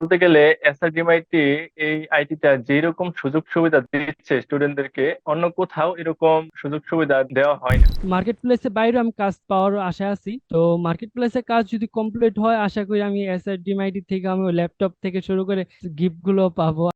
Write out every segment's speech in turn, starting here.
বলতে গেলে এসআরডিএমআইটি এই আইটিটা যেরকম সুযোগ সুবিধা দিচ্ছে স্টুডেন্টদেরকে অন্য কোথাও এরকম সুযোগ সুবিধা দেওয়া হয় না। মার্কেট প্লেসে বাইরে আমি কাজ পাওয়ার আশায় আছি। তো মার্কেট প্লেসে কাজ যদি কমপ্লিট হয়, আশা করি আমি এসআরডিএমআইটি থেকে আমি ল্যাপটপ থেকে শুরু করে গিফট গুলো পাবো।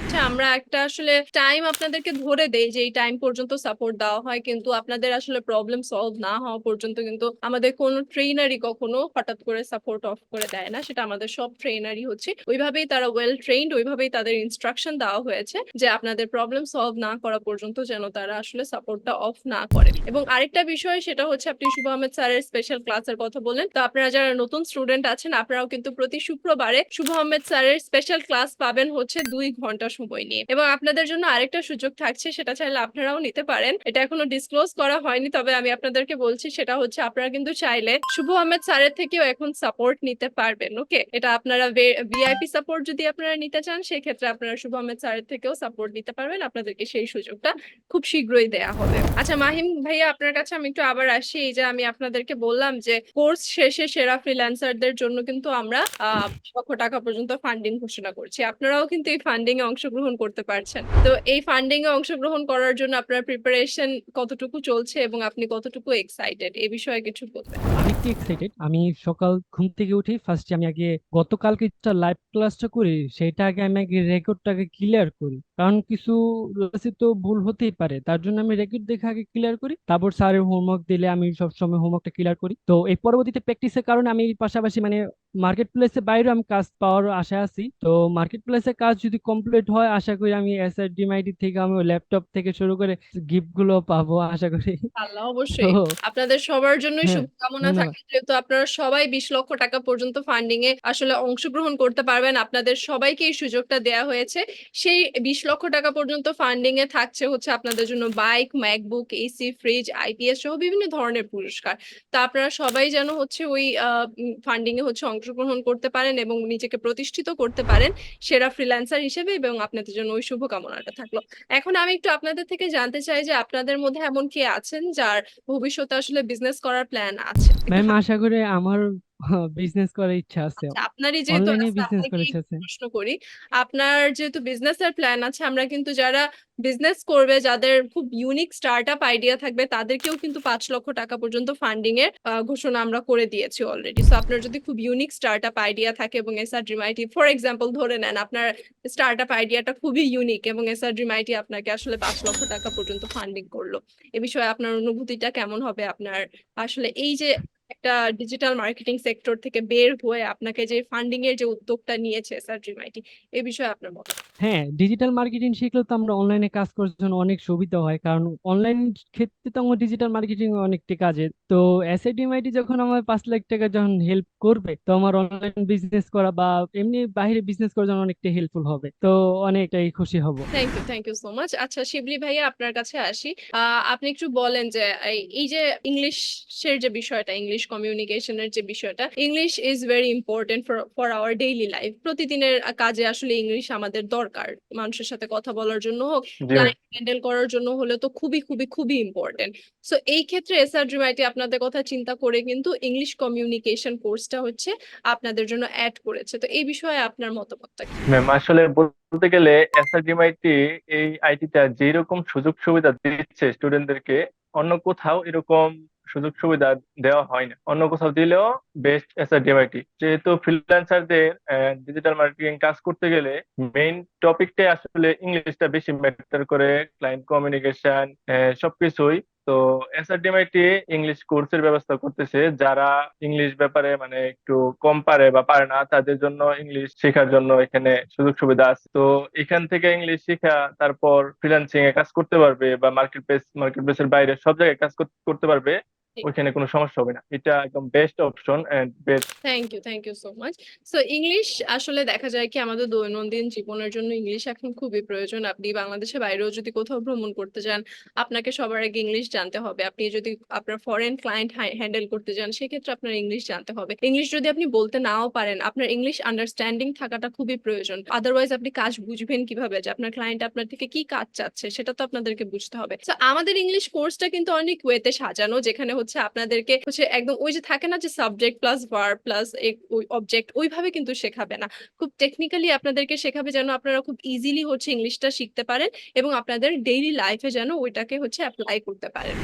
আচ্ছা, আমরা একটা আসলে টাইম আপনাদেরকে ধরে দেই যে এই টাইম পর্যন্ত সাপোর্ট দেওয়া হয়, কিন্তু আপনাদের আসলে প্রবলেম সলভ না হওয়া পর্যন্ত কিন্তু আমাদের কোনো ট্রেনারই কখনো হঠাৎ করে সাপোর্ট অফ করে দেয় না। সেটা আমাদের সব ট্রেনারই হচ্ছে ওইভাবেই, তারা ওয়েল ট্রেইনড, ওইভাবেই তাদের ইনস্ট্রাকশন দেওয়া হয়েছে যে আপনাদের প্রবলেম সলভ না করা পর্যন্ত যেন তারা আসলে সাপোর্টটা অফ না করে। এবং আরেকটা বিষয় সেটা হচ্ছে, আপনি শুভ আহমেদ স্যারের স্পেশাল ক্লাসের কথা বলেন, তো আপনারা যারা নতুন স্টুডেন্ট আছেন আপনারাও কিন্তু প্রতি শুক্রবারে শুভ আহমেদ স্যারের স্পেশাল ক্লাস পাবেন হচ্ছে 2 ঘন্টা সময় নিয়ে। এবং আপনাদের জন্য আরেকটা সুযোগ থাকছে, সেটা চাইলে আপনারাও নিতে পারেন। এটা এখনো ডিসক্লোজ করা হয়নি, তবে আমি আপনাদেরকে বলছি, সেটা হচ্ছে আপনারা কিন্তু চাইলে শুভ আহমেদ স্যারের থেকেও এখন সাপোর্ট নিতে পারবেন। ওকে, এটা আপনারা ভিআইপি সাপোর্ট যদি আপনারা নিতে চান, সেক্ষেত্রে আপনারা শুভ আহমেদ স্যারের থেকেও সাপোর্ট নিতে পারবেন। আপনাদেরকে সেই সুযোগটা খুব শীঘ্রই দেয়া হবে। আচ্ছা মাহিম ভাইয়া, আপনার কাছে আমি একটু আবার আসি। এই যে আমি আপনাদেরকে বললাম যে কোর্স শেষে সেরা ফ্রিল্যান্সারদের জন্য কিন্তু আমরা 1 লক্ষ টাকা পর্যন্ত ফান্ডিং ঘোষণা করছি। আপনারাও কিন্তু এই ফান্ডিং এ অংশগ্রহণ করতে পারছেন। তো এই ফান্ডিং এ অংশগ্রহণ করার জন্য আপনার প্রিপারেশন কতটুকু চলছে এবং আপনি কতটুকু এক্সাইটেড, এই বিষয়ে কিছু বলবেন? আমি একটু এক্সাইটেড। আমি সকাল ঘুম থেকে উঠি, ফার্স্টে আমি আগে গতকালকে যেটা লাইভ ক্লাসটা করি সেটা আগে আমি আগে রেকর্ডটাকে ক্লিয়ার করি, কারণ কিছু ক্লাসে তো ভুল হতেই পারে, তার জন্য আমি রেকর্ড দেখে আগে ক্লিয়ার করি। তারপর স্যারের হোমওয়ার্ক দিলে আমি সবসময় হোমওয়ার্কটা ক্লিয়ার করি। তো এই পরবর্তীতে প্র্যাকটিসের কারণে আমি পাশাপাশি মানে মার্কেট প্লেসে বাইরে আমি কাজ পাওয়ার আশায় আছি। তো মার্কেট প্লেসে কাজ যদি কমপ্লিট হয়, আশা করি আমি এসআরডিএমআইটি থেকে আমি ল্যাপটপ থেকে শুরু করে গিফট গুলো পাবো আশা করি। আল্লাহ তো অবশ্যই আপনাদের সবার জন্যই হ্যাঁ, শুভকামনা ধন্যবাদ। থাকে, যেহেতু আপনারা সবাই 20 লক্ষ টাকা পর্যন্ত ফান্ডিং এ আসলে অংশগ্রহণ করতে পারবেন। আপনাদের সবাইকে এই সুযোগটা দেয়া হয়েছে। সেই 20 লক্ষ টাকা পর্যন্ত ফান্ডিং এ থাকছে হচ্ছে আপনাদের জন্য bike, MacBook, AC, fridge, IPS সহ বিভিন্ন ধরনের পুরস্কার। তা আপনারা সবাই যেন হচ্ছে ওই ফান্ডিং এ হচ্ছে অংশগ্রহণ করতে পারেন এবং নিজেকে প্রতিষ্ঠিত করতে পারেন সেরা ফ্রিল্যান্সার হিসেবে, এবং আপনাদের জন্য ওই শুভকামনাটা থাকলো। এখন আমি একটু আপনাদের থেকে জানতে চাই যে আপনাদের মধ্যে এমন কে আছেন যার ভবিষ্যতে আসলে বিজনেস করার প্ল্যান আছে? একটু ম্যাম আশা করি আমার বিজনেস করার ইচ্ছা আছে, আচ্ছা, আপনারই যেহেতু অনলাইনে আছে বিজনেস আপনাকে করার ইচ্ছা একটু আছে। প্রশ্ন করি। আপনার যেহেতু বিজনেসের প্ল্যান আছে, আমরা কিন্তু যারা বিজনেস করবে, যাদের খুব ইউনিক স্টার্ট আপ আইডিয়া থাকবে, তাদেরকেও কিন্তু 5 লক্ষ টাকা পর্যন্ত ফান্ডিং এর ঘোষণা আমরা করে দিয়েছি অলরেডি। সো আপনার যদি খুব ইউনিক স্টার্ট আপ আইডিয়া থাকে এবং এসআর ড্রিম ফর এক্সাম্পল ধরে নেন, আপনার স্টার্ট আপ আইডিয়াটা খুবই ইউনিক এবং এসআর ড্রিম আপনাকে আসলে 5 লক্ষ টাকা পর্যন্ত ফান্ডিং করলো, এ বিষয়ে আপনার অনুভূতিটা কেমন হবে? আপনার আসলে এই যে একটা ডিজিটাল মার্কেটিং সেক্টর থেকে বের হয়ে আপনাকে যে ফান্ডিং এর যে উদ্যোগটা নিয়েছে স্যার ড্রিম এই বিষয়ে আপনার মত? হ্যাঁ, ডিজিটাল মার্কেটিং শিখলে তো আমরা অনলাইনে কাজ করার জন্য অনেক সুবিধা হয়, কারণ অনলাইন ক্ষেত্রে তো আমার ডিজিটাল মার্কেটিং অনেকটা কাজে। তো এসআইডিএমআইটি যখন আমার 5 লাখ টাকা যখন হেল্প করবে, তো আমার অনলাইন বিজনেস করা বা এমনি বাইরে বিজনেস করার জন্য অনেকটা হেল্পফুল হবে। তো অনেকটাই খুশি হব। Thank you so much. আচ্ছা শিবলি ভাইয়া, আপনার কাছে আসি। আপনি একটু বলেন যে এই যে ইংলিশের যে বিষয়টা, ইংলিশ কমিউনিকেশনের যে বিষয়টা, English is very important for for our daily life. প্রতিদিনের কাজে আসলে ইংলিশ আমাদের দরকার, মানুষের সাথে কথা বলার জন্য হোক, জি ভাই। ক্লায়েন্ট হ্যান্ডেল করার জন্য হলে তো খুবই খুবই খুবই ইম্পর্টেন্ট। সো এই ক্ষেত্রে এসআর ড্রিমাইটি আপনাদের কথা চিন্তা করে কিন্তু ইংলিশ কমিউনিকেশন কোর্সটা হচ্ছে আপনাদের জন্য অ্যাড করেছে। তো এই বিষয়ে আপনার মতামতটা কি? ম্যাম আসলে বলতে গেলে এসআরডিএমআইটি এই আইটিটা যেরকম সুযোগ সুবিধা দিচ্ছে স্টুডেন্টদেরকে অন্য কোথাও এরকম সুযোগ সুবিধা দেওয়া হয় না। অন্য কোথাও দিলেও বেস্ট এসআরডিএমআইটি, যেহেতু ফ্রিল্যান্সারদের ডিজিটাল মার্কেটিং কাজ করতে গেলে মেইন টপিকটাই আসলে ইংলিশটা বেশি ম্যাটার করে, ক্লায়েন্ট কমিউনিকেশন সবকিছুই। তো এসআরডিএমআইটি ইংলিশ কোর্সের ব্যবস্থা করতেছে, যারা ইংলিশ ব্যাপারে মানে একটু কম পারে বা পারে না তাদের জন্য ইংলিশ শেখার জন্য এখানে সুযোগ সুবিধা আছে। তো এখান থেকে ইংলিশ শেখা তারপর ফ্রিল্যান্সিং এ কাজ করতে পারবে বা মার্কেট প্লেসের বাইরে সব জায়গায় কাজ করতে পারবে। ওইখানে কোনো সমস্যা হবে না, এটা একদম best option and best. Thank you so much. So English আসলে দেখা যায় কি আমাদের দৈনন্দিন জীবনের জন্য ইংলিশ এখন খুবই প্রয়োজন। আপনি বাংলাদেশের বাইরেও যদি কোথাও ভ্রমণ করতে যান, আপনাকে সবার আগে ইংলিশ জানতে হবে। আপনি যদি আপনার ফরেন ক্লায়েন্ট হ্যান্ডেল করতে যান, সেক্ষেত্রে আপনার ইংলিশ জানতে হবে। ইংলিশ যদি আপনি বলতে নাও পারেন, আপনার ইংলিশ আন্ডারস্ট্যান্ডিং থাকাটা খুবই প্রয়োজন। আদারওয়াইজ আপনি কাজ বুঝবেন কিভাবে যে আপনার ক্লায়েন্ট আপনার থেকে কি কাজ চাচ্ছে, সেটা তো আপনাদেরকে বুঝতে হবে। তো আমাদের ইংলিশ কোর্সটা কিন্তু অনেক ওয়েতে সাজানো, যেখানে হচ্ছে হচ্ছে আপনাদেরকে হচ্ছে একদম ওই যে থাকে না যে সাবজেক্ট প্লাস ভার্ব প্লাস ওই অবজেক্ট ওইভাবে কিন্তু শেখাবে না, খুব টেকনিক্যালি আপনাদেরকে শেখাবে যেন আপনারা খুব ইজিলি হচ্ছে ইংলিশটা শিখতে পারেন এবং আপনাদের ডেইলি লাইফে যেন ওইটাকে হচ্ছে অ্যাপ্লাই করতে পারেন।